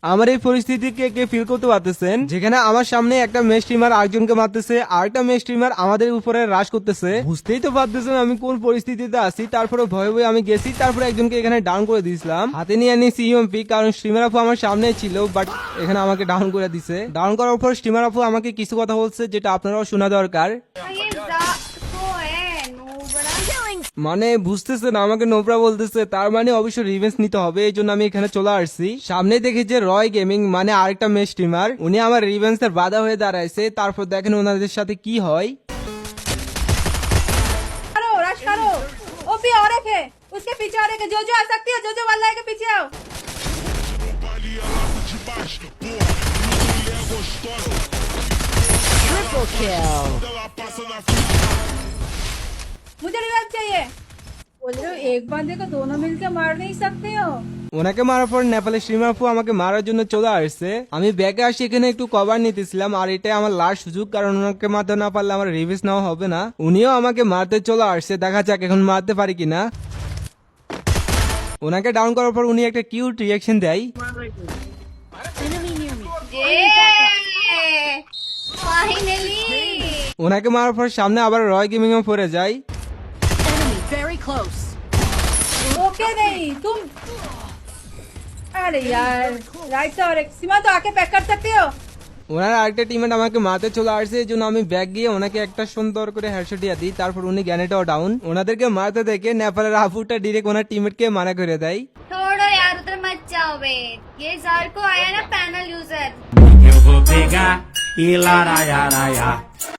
আমার এই পরিস্থিতিকে কে ফিল করতে পারতেছেন, যেখানে আমার সামনে একটা মেয়ে স্ট্রিমার আরেকজনকে মারতেছে, আরেকটা মেয়ে স্ট্রিমার আমাদের উপরে রাশ করতেছে। বুঝতেই তো পারতেছেন আমি কোন পরিস্থিতিতে আছি। তারপরে ভয়ে ভয়ে আমি গেছি, তারপরে একজনকে এখানে ডাউন করে দিয়েছিলাম, হাতে নিয়ে নিয়েছি ইউএমপি, কারণ স্ট্রিমার আপু আমার সামনে ছিল, বাট এখানে আমাকে ডাউন করে দিছে। ডাউন করার পর স্ট্রিমার আপু আমাকে কিছু কথা বলছে, যেটা আপনারাও শোনা দরকার। ये तो है नूबड़ा মানে বুঝতেছেন আমাকে নোবরা বলতেছে, তার মানে অবশ্যই রিভেঞ্জ নিতে হবে। এই জন্য আমি এখানে চলে আসছি। সামনে দেখি যে রয় গেমিং মানে আরেকটা মেয়ে স্ট্রিমার, উনি আমার রিভেঞ্জের বাধা হয়ে দাঁড়াইছে। তারপর দেখেন ওনাদের সাথে কি হয়। करो रश करो। ओपी और एक है उसके पीछे और एक है। जो आ सकती है जो वाला है के पीछे आओ। मुझे रिवाइव चाहिए। बोल रहे हो एक बंदे को दोनों मिलकर मार नहीं सकते हो। ওনাকে মারার পর নেপালের স্ট্রিমার আপু আমাকে মারার জন্য চলে আসছে। আমি ব্যাকে আসি এখানে একটু কভার নিতেছিলাম, আর এটাই আমার লাস্ট সুযোগ, কারণ ওনাকে মারতে না পারলে আমার রিভেঞ্জ নেওয়া হবে না। উনিও আমাকে মারতে চলে আসছে, দেখা যাক এখন মারতে পারি কিনা। ওনাকে ডাউন করার পর উনি একটা কিউট রিয়াকশন দেয়। फाइनली ওনাকে মারার পর সামনে আবার রয় গেমিং এ পড়ে যায়। Enemy very close. ओके नहीं तुम। अरे यार राइट से और एक सीमा तो आके पैक कर सकते हो। ওনার আরেকটা টিমমেট আমাকে মারতে চলে আসছে, এই জন্য আমি ব্যাগ গিয়ে ওনাকে একটা সুন্দর করে হেডশট দিয়ে দিই। তারপর উনি গ্যানেটাও ডাউন। ওনাদেরকে মারতে দেখে নেপালের আপুটা ডিরেক্ট ওনার টিমমেটকে মানা করে দেয়। छोड़ो यार उधर मत जाओ बे। ये जार को आया ना panel user Eu vou pegar e laraiaraia.